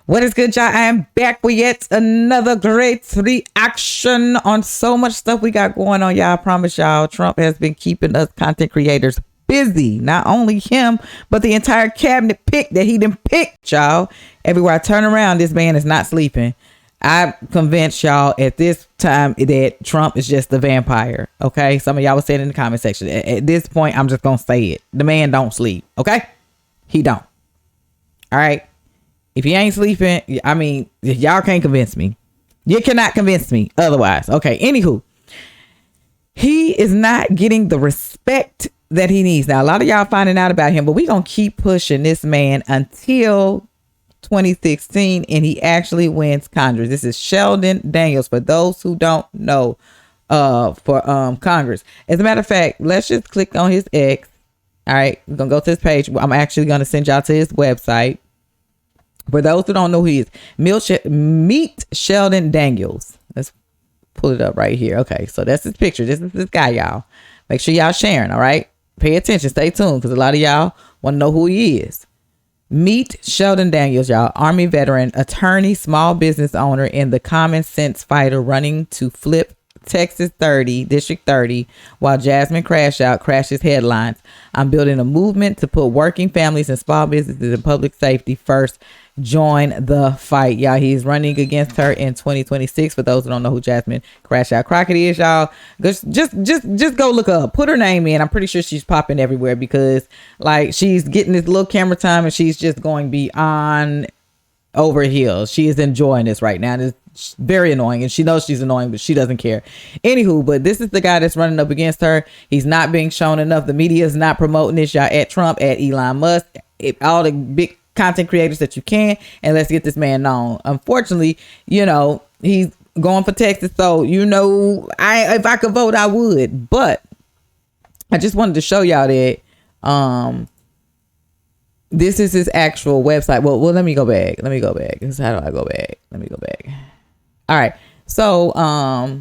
What is good, y'all? I am back with yet another great reaction on so much stuff we got going on, y'all. I promise y'all, Trump has been keeping us content creators busy. Not only him, but the entire cabinet pick that he done picked, y'all. Everywhere I turn around, this man is not sleeping. I'm convinced, y'all, at this time that Trump is just a vampire, okay? Some of y'all was saying in the comment section. At this point, I'm just going to say it. The man don't sleep, okay? He don't. All right? If he ain't sleeping, I mean, y'all can't convince me. You cannot convince me otherwise. Okay, anywho, he is not getting the respect that he needs. Now, a lot of y'all finding out about him, but we going to keep pushing this man until 2016 and he actually wins Congress. This is Sheldon Daniels, for those who don't know, for Congress. As a matter of fact, let's just click on his X. All right, we're going to go to this page. I'm actually going to send y'all to his website. For those who don't know who he is, meet Sheldon Daniels. Let's pull it up right here. Okay, so that's his picture. This is this guy, y'all. Make sure y'all sharing, all right? Pay attention. Stay tuned, because a lot of y'all want to know who he is. Meet Sheldon Daniels, y'all. Army veteran, attorney, small business owner, and the common sense fighter running to flip Texas 30, District 30, while Jasmine Cashapp crashes headlines. I'm building a movement to put working families and small businesses and public safety first. Join the fight, y'all. He's running against her in 2026. For those who don't know who Jasmine Cashapp Crockett is, y'all, just go look her up. Put her name in. I'm pretty sure she's popping everywhere, because like she's getting this little camera time and she's just going beyond over heels. She is enjoying this right now. It's very annoying, and she knows she's annoying, but she doesn't care. Anywho, but this is the guy that's running up against her. He's not being shown enough. The media is not promoting this, y'all. At Trump, at Elon Musk, all the big content creators that you can, and let's get this man known. Unfortunately, you know, he's going for Texas, so you know, if I could vote, I would. But I just wanted to show y'all that this is his actual website. Well, let me go back. How do I go back? Let me go back. All right. So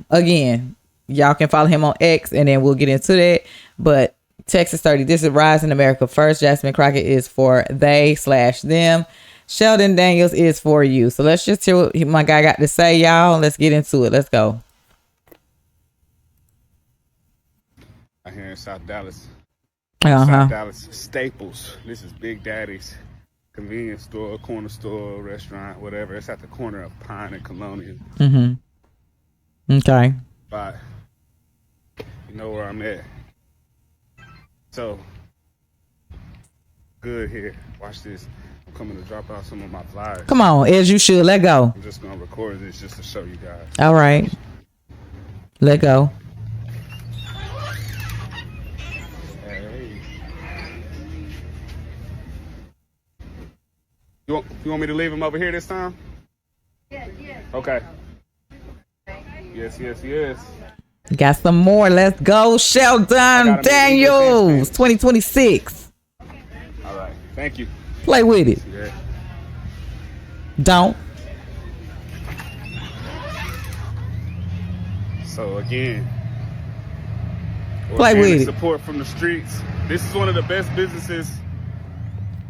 again, y'all can follow him on X, and then we'll get into that. But Texas 30, this is Rise in America First. Jasmine Crockett is for they/them. Sheldon Daniels is for you. So let's just hear what my guy got to say, y'all. Let's get into it. Let's go. Out here in South Dallas. South Dallas Staples. This is Big Daddy's convenience store, corner store, restaurant, whatever. It's at the corner of Pine and Colonial. Okay. But you know where I'm at. So good here. Watch this. I'm coming to drop out some of my flyers. Come on, as you should. Let go. I'm just gonna record this just to show you guys. All right. Let go. Hey. You want me to leave him over here this time? Yes. Okay. Yes. Got some more. Let's go, Sheldon Daniels, 2026. All right. Thank you. Play with it. Yeah. Don't. So again, Play with it. Support from the streets. This is one of the best businesses,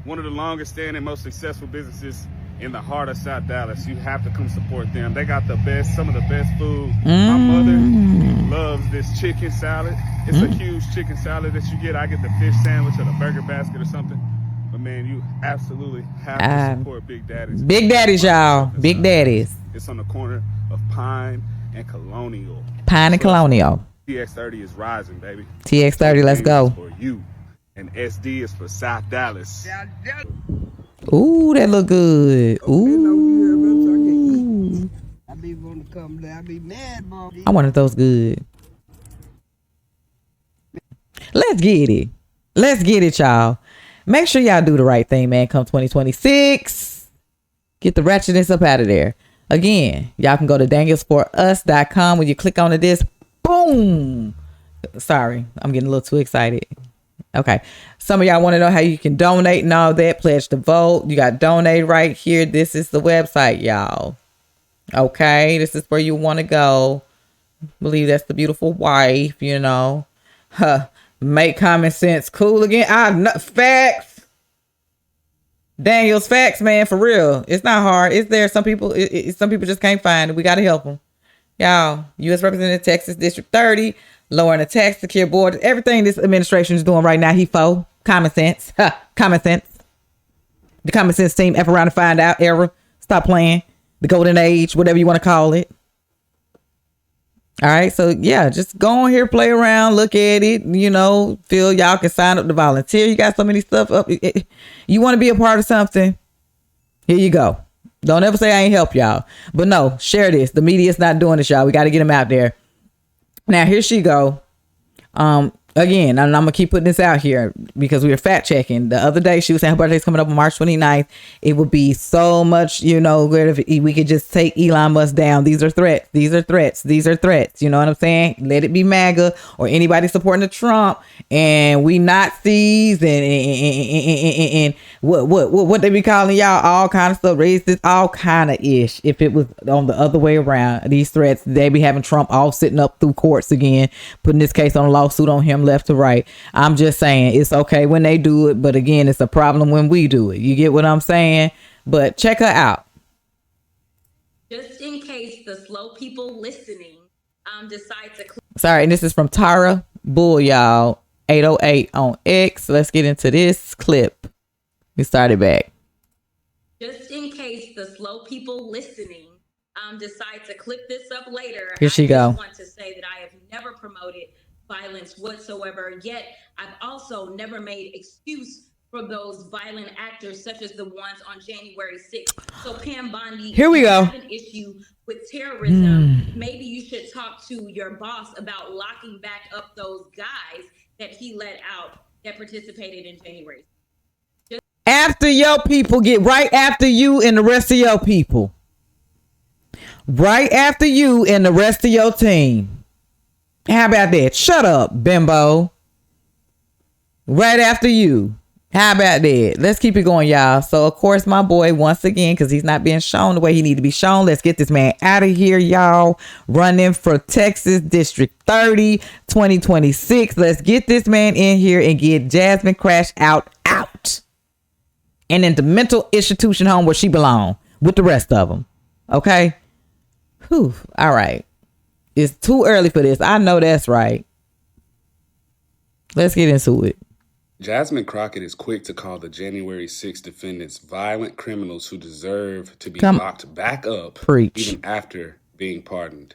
one of the longest standing, most successful businesses in the heart of South Dallas. You have to come support them. They got some of the best food. My mother loves this chicken salad. It's a huge chicken salad that you get. I get the fish sandwich or the burger basket or something. But man, you absolutely have to support Big Daddy's. Big Daddy's, y'all. Big Daddy's. It's on the corner of Pine and Colonial. Pine and Colonial. TX30 is rising, baby. TX30, let's go. For you. And SD is for South Dallas. Ooh, that look good. Ooh. I be wanting to come there. I be mad, boy. I wanted those good. Let's get it. Let's get it, y'all. Make sure y'all do the right thing, man. Come 2026. Get the ratchetness up out of there. Again, y'all can go to danielsforus.com. When you click on this, boom. Sorry, I'm getting a little too excited. Okay. Some of y'all want to know how you can donate and all that. Pledge to vote. You got donate right here. This is the website, y'all. Okay. This is where you want to go. I believe that's the beautiful wife, you know. Make common sense cool again. Facts. Daniel's facts, man, for real. It's not hard. It's there. Some people, some people just can't find it. We got to help them. Y'all, U.S. Representative Texas District 30, lowering the tax, secure borders, everything this administration is doing right now. He for common sense. Common sense. The common sense team, F around to find out era. Stop playing. The golden age, whatever you want to call it. All right, so yeah, just go on here, play around, look at it, you know, feel y'all can sign up to volunteer. You got so many stuff up. You want to be a part of something? Here you go. Don't ever say I ain't help y'all. But no, share this. The media's not doing this, y'all. We got to get them out there. Now, here she go. Again, and I'm going to keep putting this out here because we were fact checking. The other day, she was saying her birthday's coming up on March 29th. It would be so much, you know, good if we could just take Elon Musk down. These are threats. These are threats. These are threats. You know what I'm saying? Let it be MAGA or anybody supporting the Trump. And we Nazis and what they be calling y'all, all kind of stuff, racist, all kind of ish. If it was on the other way around, these threats, they be having Trump all sitting up through courts again, putting this case on a lawsuit on him left to right. I'm just saying it's okay when they do it, but again, it's a problem when we do it. You get what I'm saying? But check her out. Just in case the slow people listening decide to sorry, and this is from Tara Bull, y'all, 808 on X. Let's get into this clip. We started back. Just in case the slow people listening decide to clip this up later. Here she go. I just want to say that I have never promoted violence whatsoever, yet I've also never made excuse for those violent actors such as the ones on January 6th. So Pam Bondi, here we go. Have an issue with terrorism. Maybe you should talk to your boss about locking back up those guys that he let out that participated in January. After your people, get right after you and the rest of your people. Right after you and the rest of your team. How about that? Shut up, bimbo. Right after you. How about that? Let's keep it going, y'all. So, of course, my boy, once again, because he's not being shown the way he need to be shown. Let's get this man out of here, y'all. Running for Texas District 30, 2026. Let's get this man in here and get Jasmine Crash out. And in the mental institution home where she belong with the rest of them. Okay? Whew. All right. It's too early for this. I know that's right. Let's get into it. Jasmine Crockett is quick to call the January 6 defendants violent criminals who deserve to be locked back up even after being pardoned.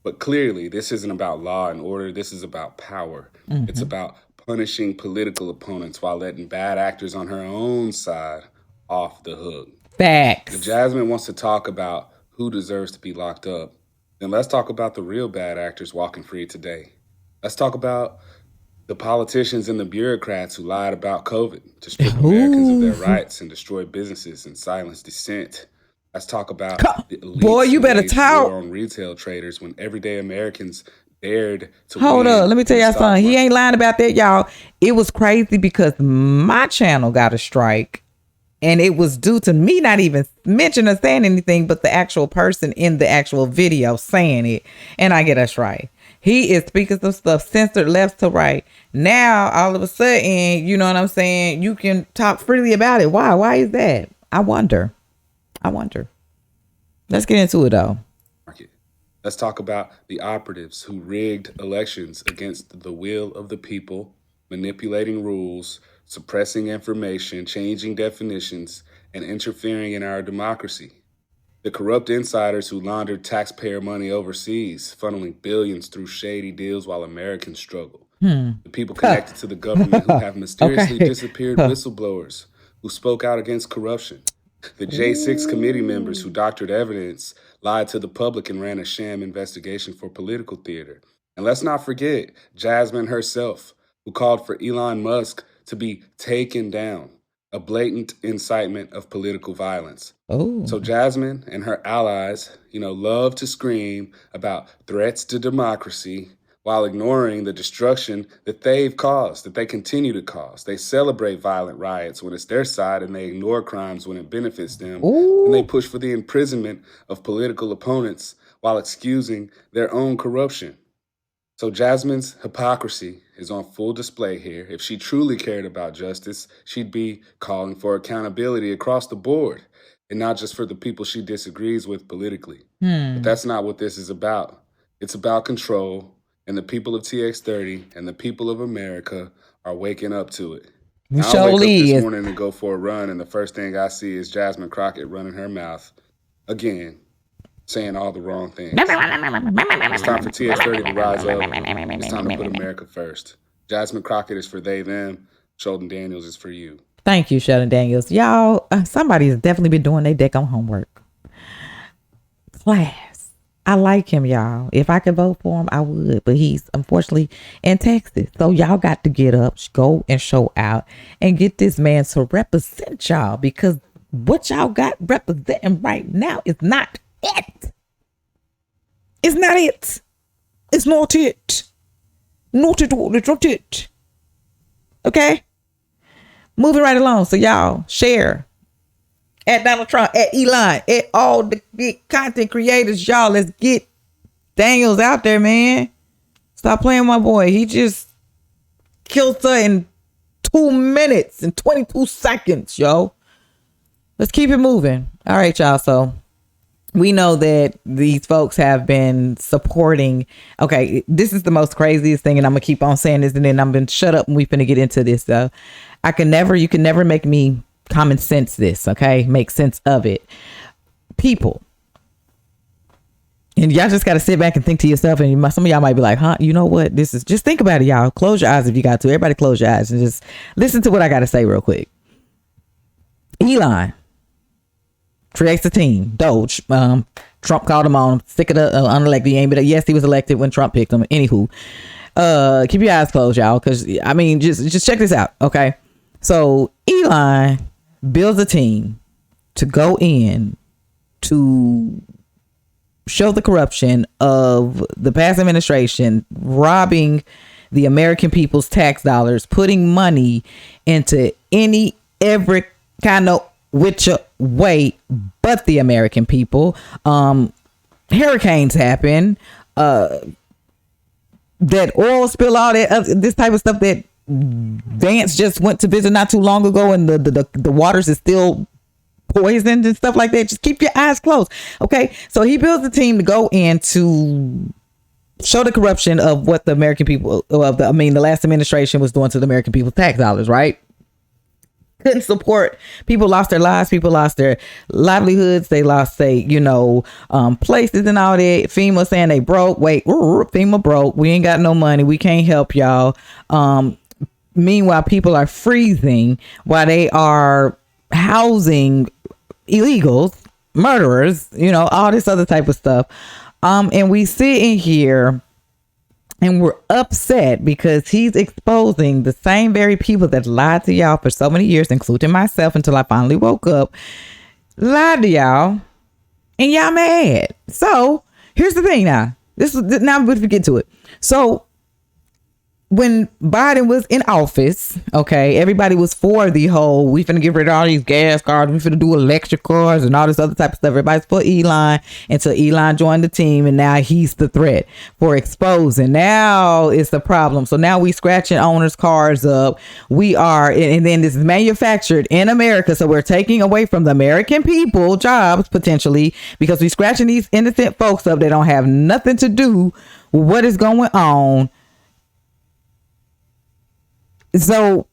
But clearly, this isn't about law and order. This is about power. It's about punishing political opponents while letting bad actors on her own side off the hook. Facts. If Jasmine wants to talk about who deserves to be locked up, then let's talk about the real bad actors walking free today. Let's talk about the politicians and the bureaucrats who lied about COVID to strip Americans of their rights and destroy businesses and silence dissent. Let's talk about the elites boy, you better talk on retail traders when everyday Americans dared to hold up. Let me tell y'all something. He ain't lying about that, y'all. It was crazy because my channel got a strike. And it was due to me not even mentioning or saying anything, but the actual person in the actual video saying it. And I get us right. He is speaking some stuff censored left to right. Now, all of a sudden, you know what I'm saying? You can talk freely about it. Why? Why is that? I wonder. Let's get into it, though. Let's talk about the operatives who rigged elections against the will of the people, manipulating rules, suppressing information, changing definitions, and interfering in our democracy. The corrupt insiders who laundered taxpayer money overseas, funneling billions through shady deals while Americans struggle. The people connected to the government who have mysteriously disappeared whistleblowers who spoke out against corruption. The J6 committee members who doctored evidence, lied to the public, and ran a sham investigation for political theater. And let's not forget Jasmine herself, who called for Elon Musk to be taken down, a blatant incitement of political violence. So Jasmine and her allies, love to scream about threats to democracy while ignoring the destruction that they've caused, that they continue to cause. They celebrate violent riots when it's their side, and they ignore crimes when it benefits them. And they push for the imprisonment of political opponents while excusing their own corruption. So Jasmine's hypocrisy is on full display here. If she truly cared about justice, she'd be calling for accountability across the board and not just for the people she disagrees with politically. But that's not what this is about. It's about control, and the people of TX30 and the people of America are waking up to it. We I wake up surely this is. morning to go for a run, and the first thing I see is Jasmine Crockett running her mouth again, saying all the wrong things. It's time for TX30 to rise up. It's time to put America first. Jasmine Crockett is for they, them. Sheldon Daniels is for you. Thank you, Sheldon Daniels. Y'all, somebody has definitely been doing their deck on homework. Class. I like him, y'all. If I could vote for him, I would. But he's unfortunately in Texas. So y'all got to get up, go and show out and get this man to represent y'all, because what y'all got representing right now is not it. It's not it. It's not it. Not at all. It's not it. Okay? Moving right along. So y'all share at Donald Trump, at Elon, at all the big content creators. Y'all, let's get Daniels out there, man. Stop playing my boy. He just killed her in 2 minutes and 22 seconds, yo. Let's keep it moving. All right, y'all. So we know that these folks have been supporting. Okay, this is the most craziest thing, and I'm gonna keep on saying this, and then I'm gonna shut up and we finna get into this. Though, you can never make me common sense this. Okay, make sense of it, people. And y'all just gotta sit back and think to yourself. And some of y'all might be like, "Huh? You know what? This is." Just think about it, y'all. Close your eyes if you got to. Everybody, close your eyes and just listen to what I gotta say real quick. Elon creates a team. Doge. Trump called him on. Sick of the unelected. He ain't been. Yes, he was elected when Trump picked him. Anywho, keep your eyes closed, y'all, because I mean, just check this out, okay? So Elon builds a team to go in to show the corruption of the past administration, robbing the American people's tax dollars, putting money into every kind of which way but the American people. Hurricanes happen, that oil spill, all that this type of stuff that Vance just went to visit not too long ago, and the waters is still poisoned and stuff like that. Just keep your eyes closed, okay? So he builds a team to go in to show the corruption of what the American people the last administration was doing to the American people's tax dollars, right? Couldn't support. People lost their lives. People lost their livelihoods. They lost, places and all that. FEMA saying they broke. Wait, FEMA broke. We ain't got no money. We can't help y'all. Meanwhile, people are freezing while they are housing illegals, murderers, all this other type of stuff. And we sit in here and we're upset because he's exposing the same very people that lied to y'all for so many years, including myself, until I finally woke up, lied to y'all, and y'all mad. So here's the thing now. Now we get to it. So when Biden was in office, okay, everybody was for the whole, we finna get rid of all these gas cars, we finna do electric cars and all this other type of stuff. Everybody's for Elon until Elon joined the team, and now he's the threat for exposing. Now it's the problem. So now we scratching owners' cars up. We are, and then this is manufactured in America. So we're taking away from the American people jobs potentially because we scratching these innocent folks up. They don't have nothing to do with what is going on. So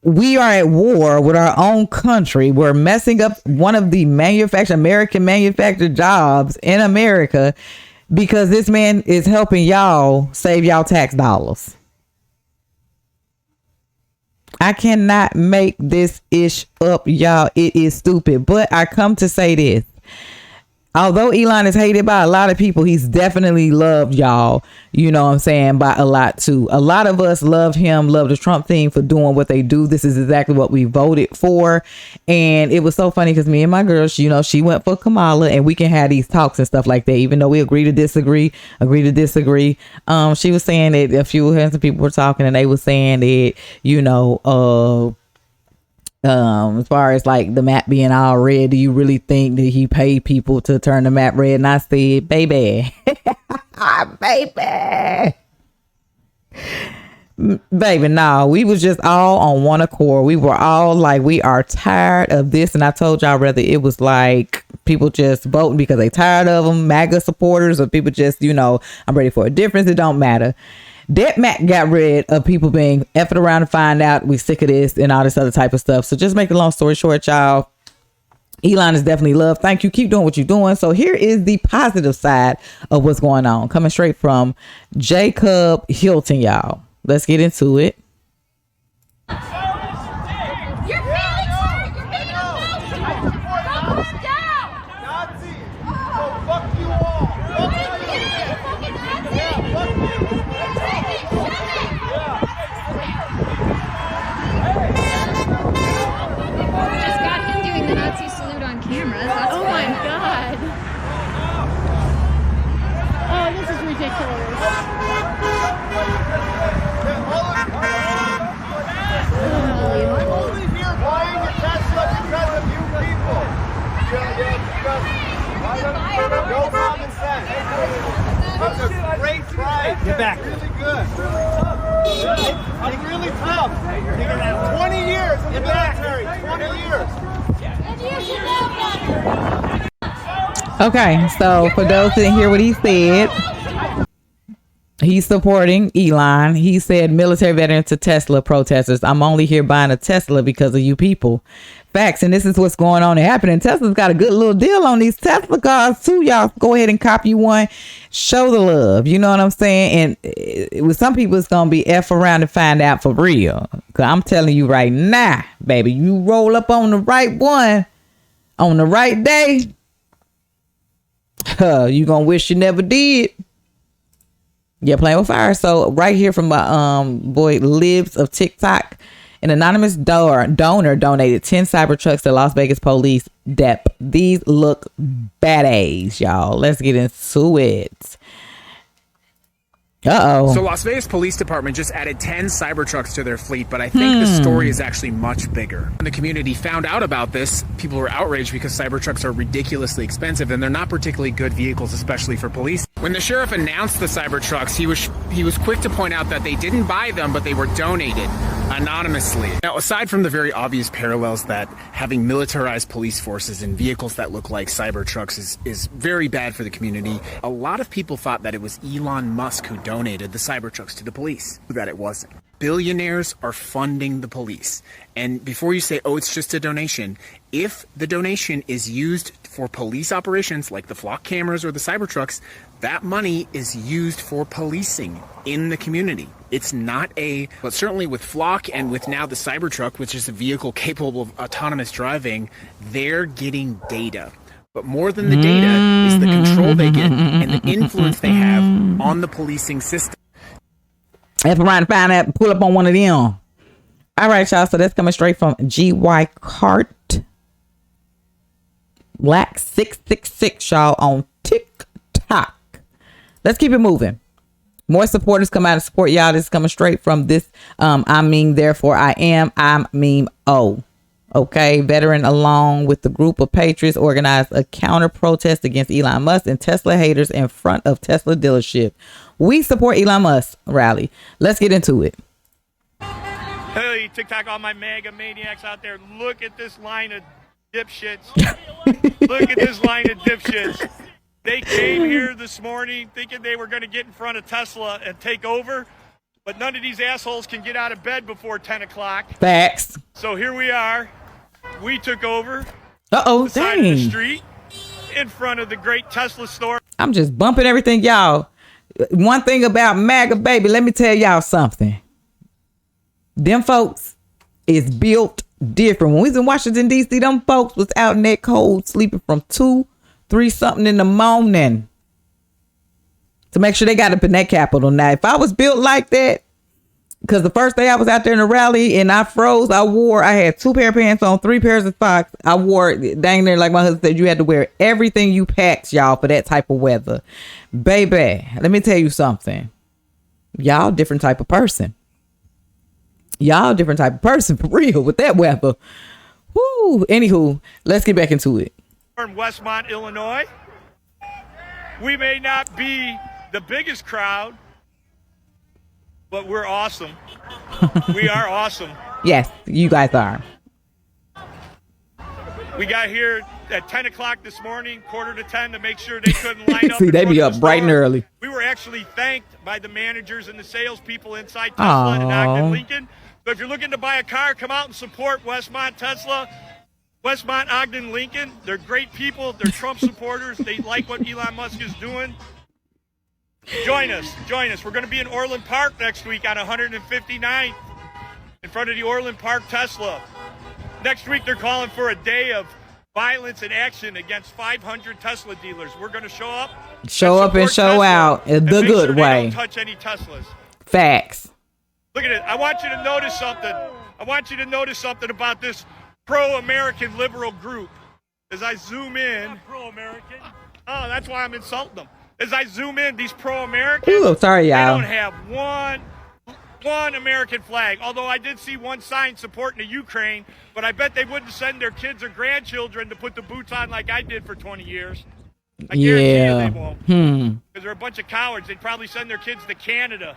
we are at war with our own country. We're messing up one of the American manufactured jobs in America because this man is helping y'all save y'all tax dollars. I cannot make this ish up, y'all. It is stupid. But I come to say this. Although Elon is hated by a lot of people, he's definitely loved, y'all. You know what I'm saying? By a lot too. A lot of us love him, love the Trump team for doing what they do. This is exactly what we voted for. And it was so funny because me and my girl, she went for Kamala, and we can have these talks and stuff like that, even though we agree to disagree. She was saying that a few handsome people were talking, and they were saying that, as far as like the map being all red, do you really think that he paid people to turn the map red? And I said, baby, baby, Baby, no, we was just all on one accord. We were all like, we are tired of this. And I told y'all whether it was like people just voting because they tired of them, MAGA supporters, or people just, you know, I'm ready for a difference. It don't matter. That Mac got rid of people being effing around to find out we sick of this and all this other type of stuff. So just make a long story short, y'all, Elon is definitely loved. Thank you. Keep doing what you're doing. So here is the positive side of what's going on. Coming straight from Jacob Hilton, y'all. Let's get into it. Your feelings hurt. You're being emotional. Calm down. Nazi! So fuck you all! Fuck you! Fucking Nazi. Yeah, fuck you! Take it. Shut it. Just got him doing the Nazi salute on camera. That's Oh my god. Oh, this is ridiculous. I'm only here buying a Tesla because of you people. No common sense. That's a great price. Get back. Really good. I'm really tough. 20 years in the military. 20 years. And you should know better. Okay, so for those who didn't hear what he said, he's supporting Elon. He said, military veteran to Tesla protesters, I'm only here buying a Tesla because of you people. Facts. And this is what's going on and happening. Tesla's got a good little deal on these Tesla cars too. Y'all go ahead and copy one. Show the love. You know what I'm saying? And with some people, it's going to be F around to find out for real. Because I'm telling you right now, baby, you roll up on the right one on the right day, you going to wish you never did. Yeah, playing with fire. So right here from my boy Libs of TikTok, an anonymous donor donated 10 Cybertrucks to Las Vegas police dep. These look badass, y'all. Let's get into it. Uh-oh. So Las Vegas Police Department just added 10 Cybertrucks to their fleet, but I think the story is actually much bigger. When the community found out about this, people were outraged because Cybertrucks are ridiculously expensive and they're not particularly good vehicles, especially for police. When the sheriff announced the Cybertrucks, he was quick to point out that they didn't buy them, but they were donated anonymously. Now, aside from the very obvious parallels that having militarized police forces and vehicles that look like Cybertrucks is very bad for the community, a lot of people thought that it was Elon Musk who donated the Cybertrucks to the police. That it wasn't. Billionaires are funding the police. And before you say, oh, it's just a donation, if the donation is used for police operations like the flock cameras or the Cybertrucks, that money is used for policing in the community. It's not but certainly with Flock and with now the Cybertruck, which is a vehicle capable of autonomous driving, they're getting data. But more than the data is the control they get and the influence they have on the policing system. If I'm trying to find that, pull up on one of them. All right, y'all. So that's coming straight from GY Cart Black 666, y'all, on TikTok. Let's keep it moving. More supporters come out and support y'all. This is coming straight from this. I mean, therefore I am. I'm meme. Oh. Okay, veteran along with the group of patriots organized a counter protest against Elon Musk and Tesla haters in front of Tesla dealership. We support Elon Musk rally. Let's get into it. Hey, TikTok, all my mega maniacs out there, look at this line of dipshits. Look at this line of dipshits. They came here this morning thinking they were going to get in front of Tesla and take over, but none of these assholes can get out of bed before 10 o'clock. Facts. So here we are. We took over the side of the street in front of the great Tesla store. I'm just bumping everything, y'all. One thing about MAGA, baby, let me tell y'all something. Them folks is built different. When we was in Washington, D.C., them folks was out in that cold sleeping from 2, 3 something in the morning to make sure they got up in that Capitol. Now, if I was built like that, because the first day I was out there in the rally and I froze, I had 2 pair of pants on, 3 pairs of socks. I wore, dang near, like my husband said, you had to wear everything you packed, y'all, for that type of weather. Baby, let me tell you something. Y'all different type of person. Y'all different type of person for real with that weather. Woo. Anywho, let's get back into it. From Westmont, Illinois. We may not be the biggest crowd, but we're awesome. We are awesome. Yes, you guys are. We got here at 10 o'clock this morning, 9:45 to make sure they couldn't line up. See, they in be front up of the bright and store. early. We were actually thanked by the managers and the salespeople inside Tesla and Ogden Lincoln. So if you're looking to buy a car, come out and support Westmont Tesla, Westmont Ogden Lincoln. They're great people. They're Trump supporters. They like what Elon Musk is doing. Join us. We're going to be in Orland Park next week on 159th in front of the Orland Park Tesla. Next week, they're calling for a day of violence and action against 500 Tesla dealers. We're going to show up and show Tesla out the and make good sure way. They don't touch any Teslas. Facts. Look at it. I want you to notice something. I want you to notice something about this pro-American liberal group. As I zoom in. Pro-American? Oh, that's why I'm insulting them. As I zoom in, these pro-Americans. Ooh, sorry, y'all. They don't have one American flag. Although I did see one sign supporting the Ukraine, but I bet they wouldn't send their kids or grandchildren to put the boots on like I did for 20 years. I guarantee you they won't. Because they're a bunch of cowards. They'd probably send their kids to Canada.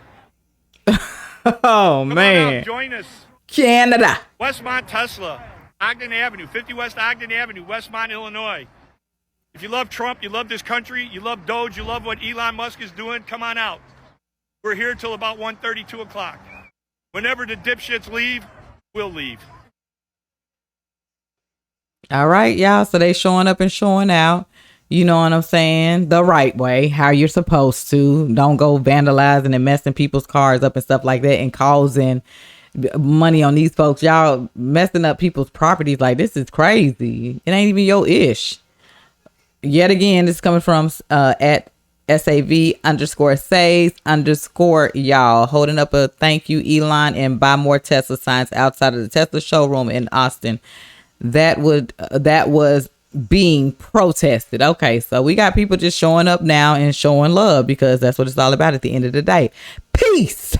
Oh, Come man. on out, join us. Canada. Westmont Tesla, Ogden Avenue, 50 West Ogden Avenue, Westmont, Illinois. If you love Trump, you love this country, you love Doge, you love what Elon Musk is doing, come on out. We're here till about 1:30, 2 o'clock. Whenever the dipshits leave, we'll leave. All right, y'all. So they showing up and showing out. You know what I'm saying? The right way, how you're supposed to. Don't go vandalizing and messing people's cars up and stuff like that and causing money on these folks. Y'all messing up people's properties like this is crazy. It ain't even your ish. Yet again, this is coming from at SAV_says_ y'all, holding up a thank you Elon and buy more Tesla signs outside of the Tesla showroom in Austin. That was being protested. Okay, so we got people just showing up now and showing love because that's what it's all about at the end of the day. Peace.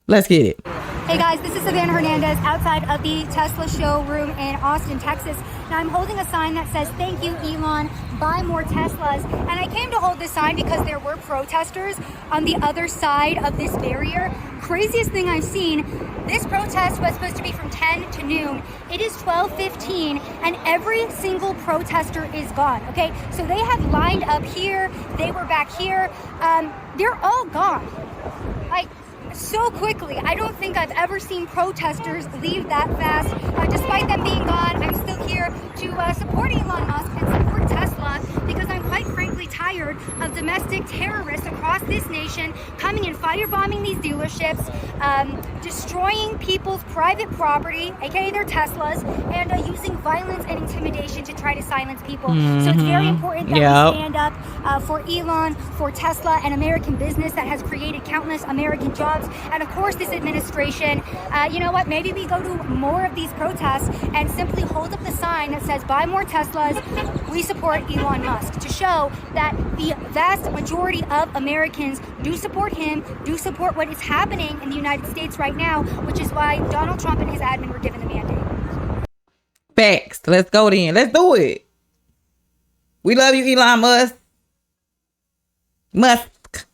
Let's get it. Hey guys, this is Savannah Hernandez outside of the Tesla showroom in Austin, Texas. Now I'm holding a sign that says, thank you, Elon, buy more Teslas. And I came to hold this sign because there were protesters on the other side of this barrier. Craziest thing I've seen, this protest was supposed to be from 10 to noon. It is 12:15 and every single protester is gone, okay? So they have lined up here, they were back here, they're all gone. So quickly. I don't think I've ever seen protesters leave that fast. Despite them being gone, I'm still here to support Elon Musk and support Tesla because I'm quite frankly tired of domestic terrorists across this nation coming and firebombing these dealerships, destroying people's private property, aka their Teslas, and using violence and intimidation to try to silence people. So it's very important that we stand up for Elon, for Tesla, an American business that has created countless American jobs. And of course, this administration, you know what, maybe we go to more of these protests and simply hold up the sign that says, buy more Teslas, we support Elon Musk, to show that the vast majority of Americans do support him, do support what is happening in the United States right now, which is why Donald Trump and his admin were given the mandate. Facts. Let's go then. Let's do it. We love you, Elon Musk.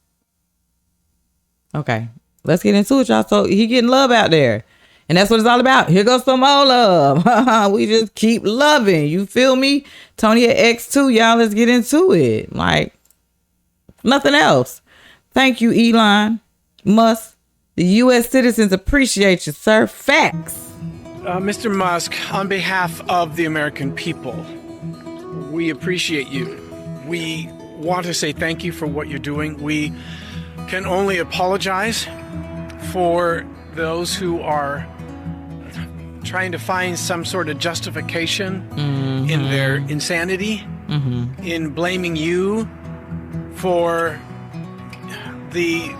Okay. Let's get into it, y'all. So he getting love out there. And that's what it's all about. Here goes some more love. We just keep loving. You feel me? Tony at X2, y'all. Let's get into it. Like, nothing else. Thank you, Elon Musk. The U.S. citizens appreciate you, sir. Facts. Mr. Musk, on behalf of the American people, we appreciate you. We want to say thank you for what you're doing. We can only apologize for those who are trying to find some sort of justification in their insanity, in blaming you for the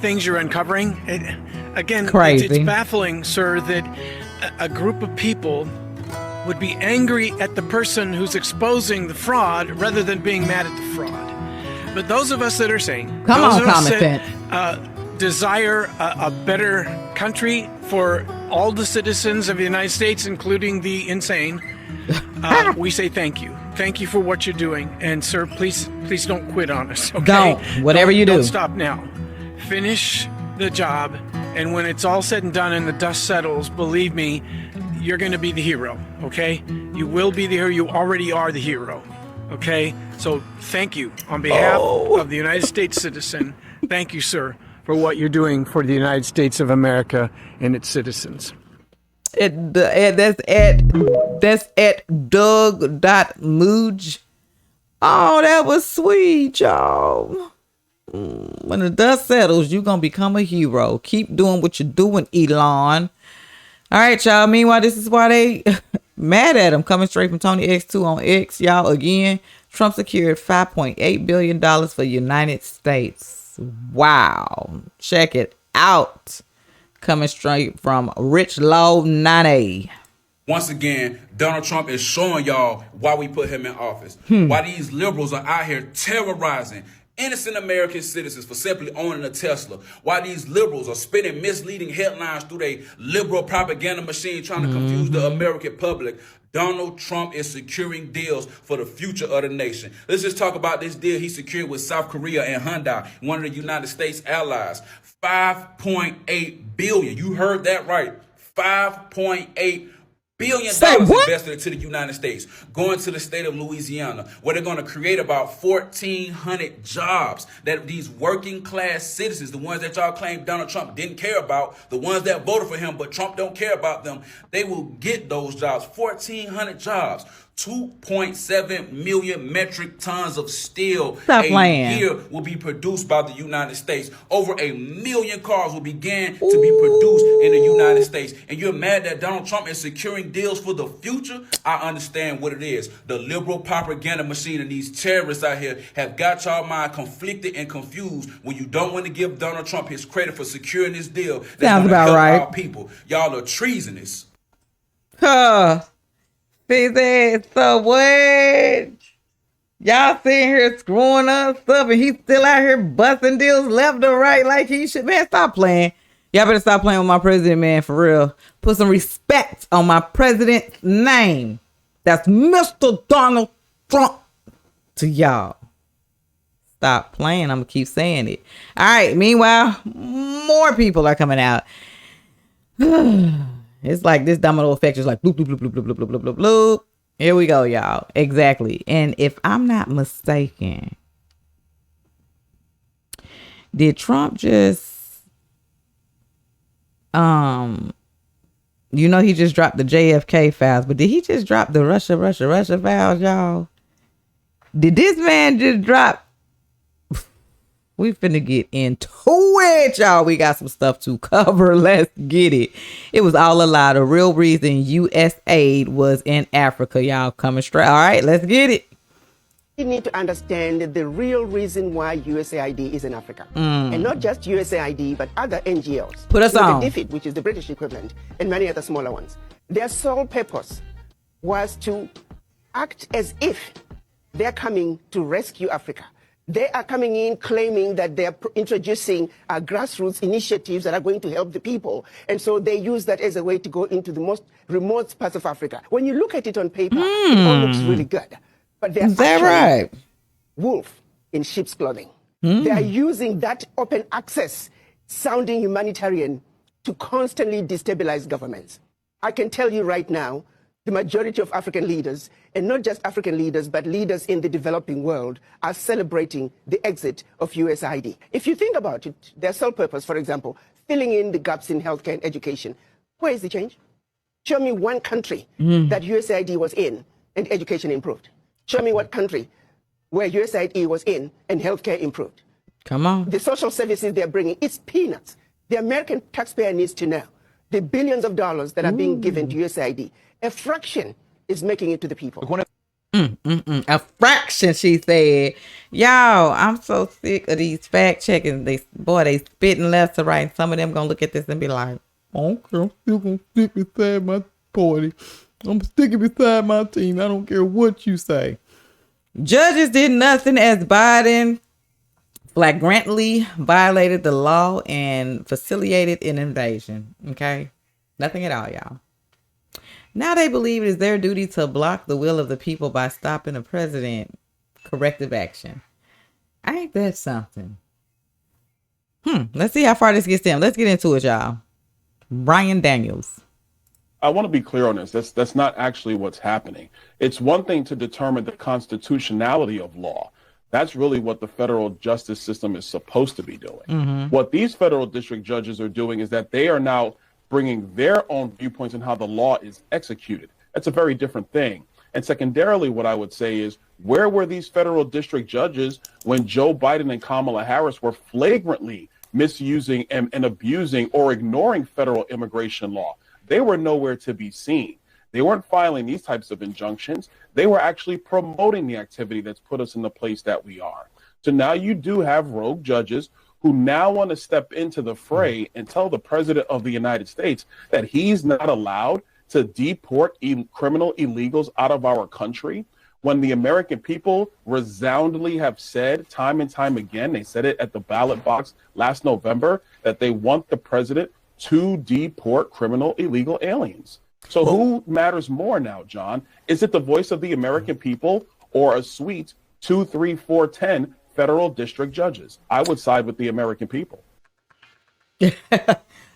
things you're uncovering. Again, it's baffling, sir, that a group of people would be angry at the person who's exposing the fraud rather than being mad at the fraud. But those of us that are saying, desire a better country for all the citizens of the United States, including the insane, we say thank you. Thank you for what you're doing. And sir, please don't quit on us. Okay? Don't. Whatever you do. Don't stop now. Finish the job. And when it's all said and done and the dust settles, believe me, you're going to be the hero, okay? You will be the hero. You already are the hero, okay? So thank you on behalf of the United States citizen. Thank you, sir, for what you're doing for the United States of America and its citizens. That's at Doug.Mooge. Oh, that was sweet, y'all. When the dust settles, you're going to become a hero. Keep doing what you're doing, Elon. All right, y'all. Meanwhile, this is why they mad at him. Coming straight from Tony X2 on X, y'all. Again, Trump secured $5.8 billion for the United States. Wow. Check it out. Coming straight from Rich Law 90. Once again, Donald Trump is showing y'all why we put him in office. Why these liberals are out here terrorizing innocent American citizens for simply owning a Tesla. Why these liberals are spinning misleading headlines through their liberal propaganda machine trying to confuse the American public. Donald Trump is securing deals for the future of the nation. Let's just talk about this deal he secured with South Korea and Hyundai, one of the United States allies. $5.8 billion. You heard that right. $5.8 billion invested into the United States, going to the state of Louisiana, where they're going to create about 1,400 jobs that these working class citizens, the ones that y'all claim Donald Trump didn't care about, the ones that voted for him, but Trump don't care about them, they will get those jobs, 1,400 jobs. 2.7 million metric tons of steel a year will be produced by the United States. Over 1 million cars will begin to be produced in the United States. And you're mad that Donald Trump is securing deals for the future? I understand what it is. The liberal propaganda machine and these terrorists out here have got y'all mind conflicted and confused when you don't want to give Donald Trump his credit for securing this deal. That's sounds about help right. Our people. Y'all are treasonous. So what? Y'all sitting here screwing up stuff and he's still out here busting deals left or right like he should. Man, stop playing. Y'all better stop playing with my president, man, for real. Put some respect on my president's name. That's Mr. Donald Trump to y'all. Stop playing. I'm going to keep saying it. All right. Meanwhile, more people are coming out. It's like this domino effect is like bloop, bloop, bloop, bloop, bloop, bloop, bloop, bloop, bloop. Here we go, y'all. Exactly. And if I'm not mistaken, did Trump just, he just dropped the JFK files, but did he just drop the Russia files, y'all? Did this man just drop? We finna get into it, y'all. We got some stuff to cover. Let's get it. It was all a lie. The real reason U.S. aid was in Africa, y'all. Coming straight. All right, let's get it. You need to understand the real reason why USAID is in Africa. And not just USAID, but other NGOs. Put us on. The DFID, which is the British equivalent, and many other smaller ones. Their sole purpose was to act as if they're coming to rescue Africa. They are coming in claiming that they're introducing grassroots initiatives that are going to help the people. And so they use that as a way to go into the most remote parts of Africa. When you look at it on paper, it all looks really good. But they're actually wolf in sheep's clothing. They are using that open access sounding humanitarian to constantly destabilize governments. I can tell you right now, the majority of African leaders, and not just African leaders, but leaders in the developing world, are celebrating the exit of USAID. If you think about it, their sole purpose, for example, filling in the gaps in healthcare and education, where is the change? Show me one country that USAID was in and education improved. Show me what country where USAID was in and healthcare improved. Come on. The social services they're bringing, it's peanuts. The American taxpayer needs to know the billions of dollars that are being given to USAID. A fraction is making it to the people. A fraction, she said. Y'all, I'm so sick of these fact checking. They spitting left to right. Some of them gonna look at this and be like, okay, I'm still gonna stick beside my party. I'm sticking beside my team. I don't care what you say. Judges did nothing as Biden flagrantly violated the law and facilitated an invasion. Okay? Nothing at all, y'all. Now they believe it is their duty to block the will of the people by stopping the president. Corrective action. Ain't that something? Let's see how far this gets them. Let's get into it, y'all. Brian Daniels. I want to be clear on this. That's not actually what's happening. It's one thing to determine the constitutionality of law. That's really what the federal justice system is supposed to be doing. What these federal district judges are doing is that they are now bringing their own viewpoints on how the law is executed. That's a very different thing. And secondarily, what I would say is, where were these federal district judges when Joe Biden and Kamala Harris were flagrantly misusing and abusing or ignoring federal immigration law? They were nowhere to be seen. They weren't filing these types of injunctions. They were actually promoting the activity that's put us in the place that we are. So now you do have rogue judges who now want to step into the fray and tell the president of the United States that he's not allowed to deport criminal illegals out of our country, when the American people resoundingly have said time and time again, they said it at the ballot box last November, that they want the president to deport criminal illegal aliens. So who matters more now, John? Is it the voice of the American people or a suite 2, 3, 4, 10 federal district judges? I would side with the American people.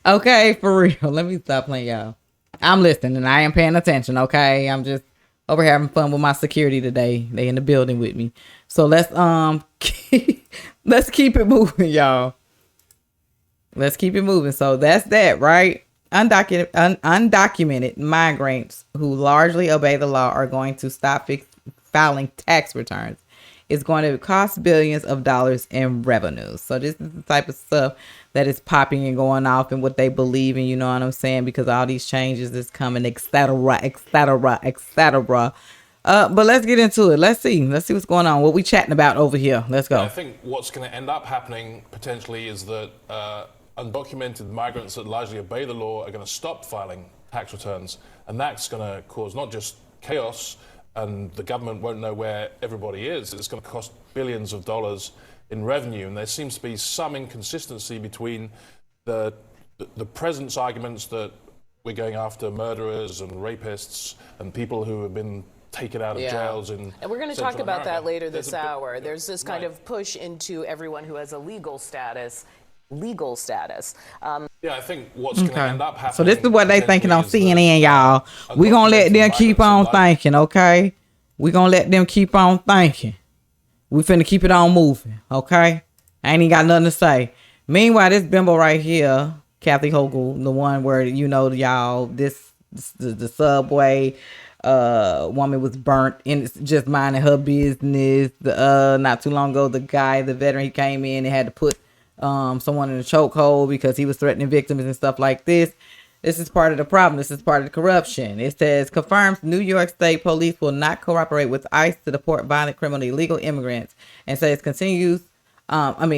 Okay, for real. Let me stop playing, y'all. I'm listening and I am paying attention, okay? I'm just over here having fun with my security today. They in the building with me. So let's keep it moving, y'all. Let's keep it moving. So that's that, right? Undocumented migrants who largely obey the law are going to stop filing tax returns. It's going to cost billions of dollars in revenues. So this is the type of stuff that is popping and going off and what they believe in, you know what I'm saying? Because all these changes is coming, et cetera, et cetera, et cetera. But let's get into it. Let's see what's going on. What we chatting about over here. Let's go. I think what's going to end up happening potentially is that undocumented migrants that largely obey the law are going to stop filing tax returns. And that's going to cause not just chaos, and the government won't know where everybody is. It's going to cost billions of dollars in revenue. And there seems to be some inconsistency between the president's arguments that we're going after murderers and rapists and people who have been taken out of jails in and we're going to Central talk about America. that later this hour. There's this kind of push into everyone who has a legal status. Yeah, I think what's going to end up happening. So this is what they thinking on CNN, y'all. We gonna let them keep on thinking, okay? We gonna let them keep on thinking. We finna keep it on moving, okay? I ain't even got nothing to say. Meanwhile, this bimbo right here, Kathy Hochul, the one where, you know, y'all, the subway woman was burnt and just minding her business. Not too long ago, the veteran, he came in and had to put someone in a chokehold because he was threatening victims and stuff like this. This is part of the problem. This is part of the corruption. It says, confirms New York State Police will not cooperate with ICE to deport violent criminal illegal immigrants, and says countries that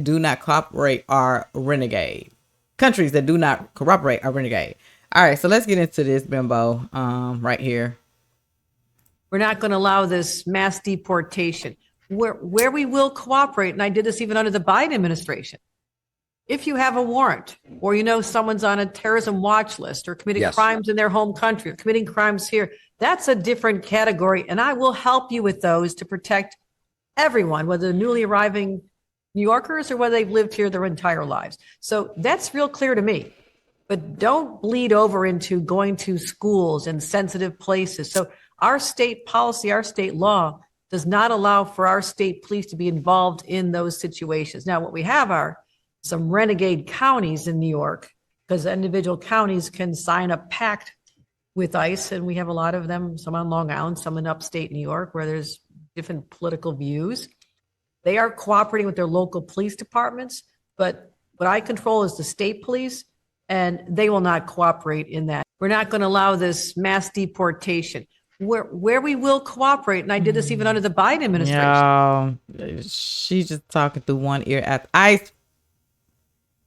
do not cooperate are renegade. Countries that do not cooperate are renegade. All right, so let's get into this bimbo right here. We're not going to allow this mass deportation. Where we will cooperate, and I did this even under the Biden administration. If you have a warrant, or you know someone's on a terrorism watch list, or committing crimes in their home country, or committing crimes here, that's a different category, and I will help you with those to protect everyone, whether they're newly arriving New Yorkers or whether they've lived here their entire lives. So that's real clear to me. But don't bleed over into going to schools and sensitive places. So our state policy, our state law does not allow for our state police to be involved in those situations. Now, what we have are some renegade counties in New York, because individual counties can sign a pact with ICE, and we have a lot of them, some on Long Island, some in upstate New York, where there's different political views. They are cooperating with their local police departments, but what I control is the state police, and they will not cooperate in that. We're not going to allow this mass deportation. Where we will cooperate, and I did this even under the Biden administration. She's just talking through one ear at ICE.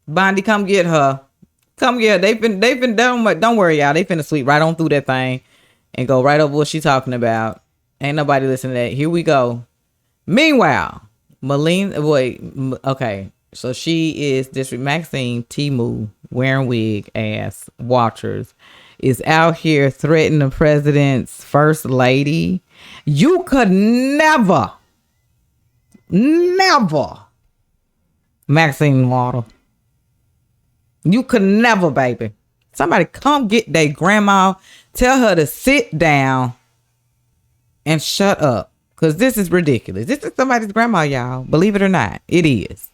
Bondi, come get her. Come get her. Don't worry, y'all. They finna sweep right on through that thing and go right over what she's talking about. Ain't nobody listening to that. Here we go. Meanwhile, so she is District Maxine Timu, wearing wig ass watchers, is out here threatening the president's first lady. You could never Never. Maxine Water. You could never, baby. Somebody come get their grandma. Tell her to sit down and shut up. Because this is ridiculous. This is somebody's grandma, y'all. Believe it or not. It is.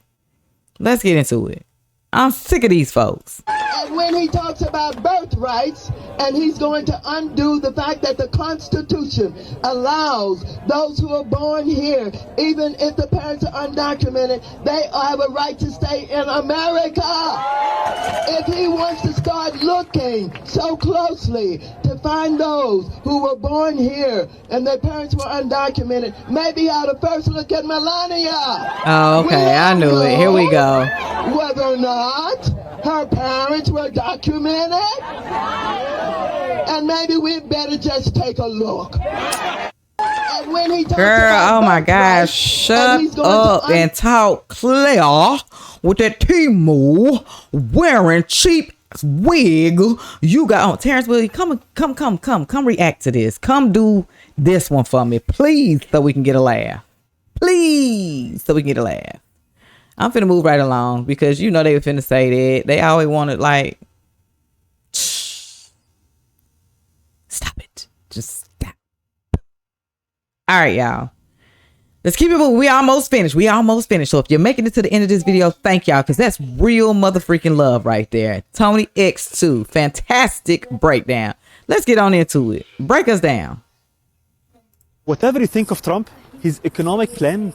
Let's get into it. I'm sick of these folks. And when he talks about birthrights, and he's going to undo the fact that the Constitution allows those who are born here, even if the parents are undocumented, they have a right to stay in America. If he wants to start looking so closely to find those who were born here and their parents were undocumented, maybe he ought to first look at Melania. Oh, okay. I knew it. Here we go. Whether or not her parents were documented, and maybe we better just take a look. And when he Girl, oh my gosh, shut up and talk clear with that Timu wearing cheap wig you got on. Terrence Williams, come react to this. Come do this one for me, please, so we can get a laugh. Please, so we can get a laugh. I'm finna move right along because you know they were finna say that. They always wanted like, stop it. Just stop. All right, y'all. Let's keep it moving. We almost finished. So if you're making it to the end of this video, thank y'all because that's real mother freaking love right there. Tony X2. Fantastic breakdown. Let's get on into it. Break us down. Whatever you think of Trump, his economic plan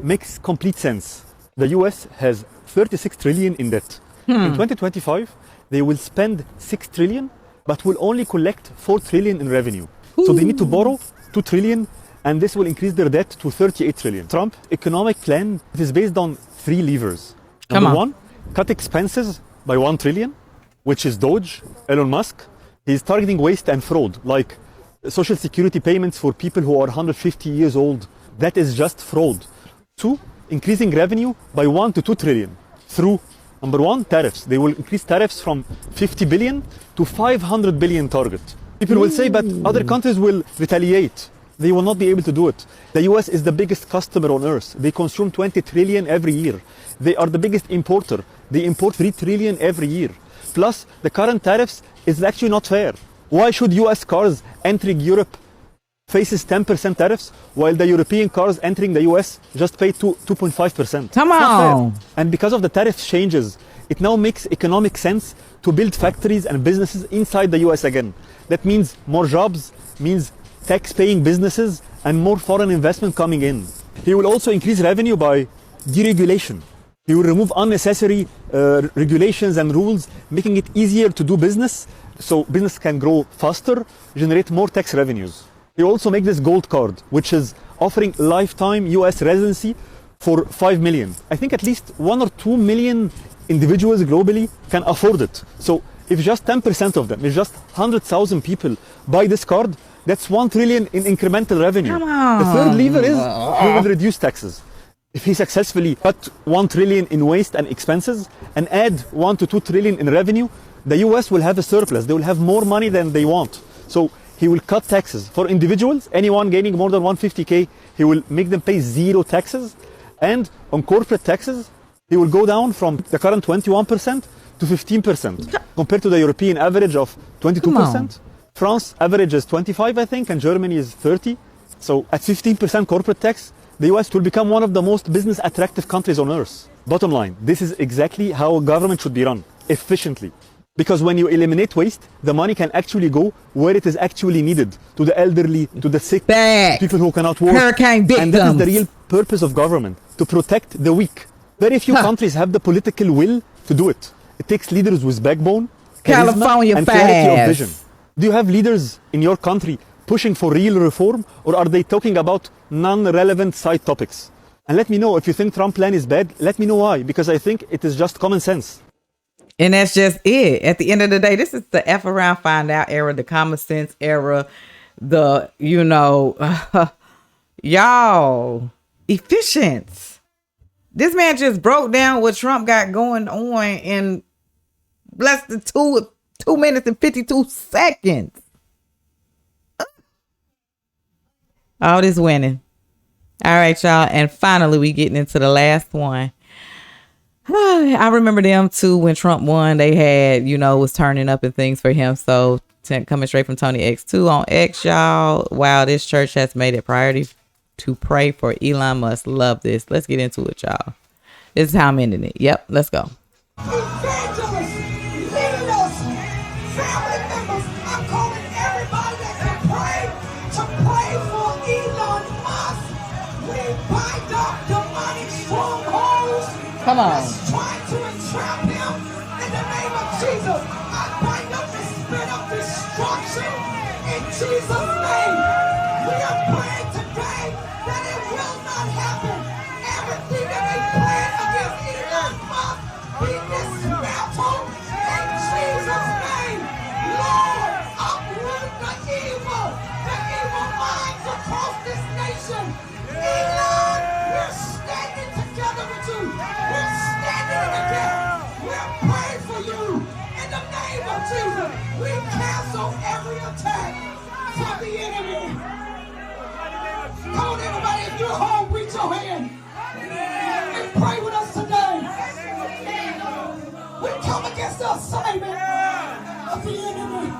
makes complete sense. The US has 36 trillion in debt. In 2025, they will spend 6 trillion, but will only collect 4 trillion in revenue. So they need to borrow 2 trillion, and this will increase their debt to 38 trillion. Trump's economic plan is based on 3 levers. Number one, cut expenses by 1 trillion, which is Doge, Elon Musk. He's targeting waste and fraud, like social security payments for people who are 150 years old. That is just fraud. 2, increasing revenue by 1 to 2 trillion through, number 1, tariffs. They will increase tariffs from 50 billion to 500 billion target. People will say, but other countries will retaliate. They will not be able to do it. The US is the biggest customer on earth. They consume 20 trillion every year. They are the biggest importer. They import 3 trillion every year. Plus, the current tariffs is actually not fair. Why should US cars entering Europe faces 10% tariffs, while the European cars entering the US just pay 2.5%. Come on. And because of the tariff changes, it now makes economic sense to build factories and businesses inside the US again. That means more jobs, means tax-paying businesses, and more foreign investment coming in. He will also increase revenue by deregulation. He will remove unnecessary regulations and rules, making it easier to do business, so business can grow faster, generate more tax revenues. He also makes this gold card, which is offering lifetime US residency for 5 million. I think at least 1 or 2 million individuals globally can afford it. So if just 10% of them, if just 100,000 people buy this card, that's 1 trillion in incremental revenue. Come on. The third lever is he will reduce taxes. If he successfully cut 1 trillion in waste and expenses and add 1 to 2 trillion in revenue, the US will have a surplus. They will have more money than they want. So he will cut taxes. For individuals, anyone gaining more than 150K, he will make them pay 0 taxes. And on corporate taxes, he will go down from the current 21% to 15%, compared to the European average of 22%. France average is 25, I think, and Germany is 30. So at 15% corporate tax, the US will become one of the most business attractive countries on earth. Bottom line, this is exactly how a government should be run, efficiently. Because when you eliminate waste, the money can actually go where it is actually needed, to the elderly, to the sick, people who cannot work. Hurricane victims. And that is the real purpose of government, to protect the weak. Very few countries have the political will to do it. It takes leaders with backbone, California and clarity of vision. Do you have leaders in your country pushing for real reform, or are they talking about non-relevant side topics? And let me know if you think Trump's plan is bad. Let me know why, because I think it is just common sense. And that's just it. At the end of the day, this is the F around, find out era, the common sense era, the, y'all, efficient. This man just broke down what Trump got going on in less than 2 minutes and 52 seconds. All this winning. All right, y'all. And finally, we getting into the last one. I remember them too when Trump won. They had, was turning up and things for him. So coming straight from Tony X2 on X, y'all. Wow, this church has made it priority to pray for Elon Musk. Love this. Let's get into it, y'all. This is how I'm ending it. Yep, let's go. Evangelists, leaders, family members, I'm calling everybody that can pray to pray for Elon Musk. We bind up demonic strongholds. Come on. That's trying to entrap him in the name of Jesus. I bind up the spirit of destruction in Jesus' name. We are praying today that it will not happen. Everything that they plan against Elon Musk be dismantled in Jesus' name. Lord, uproot the evil minds across this nation. Elon, we're standing together with you. We're standing in the gap. We're praying for you in the name of Jesus. We cancel every attack from the enemy. Come on, everybody, if you're home, reach your hand and pray with us today. We come against the assignment of the enemy.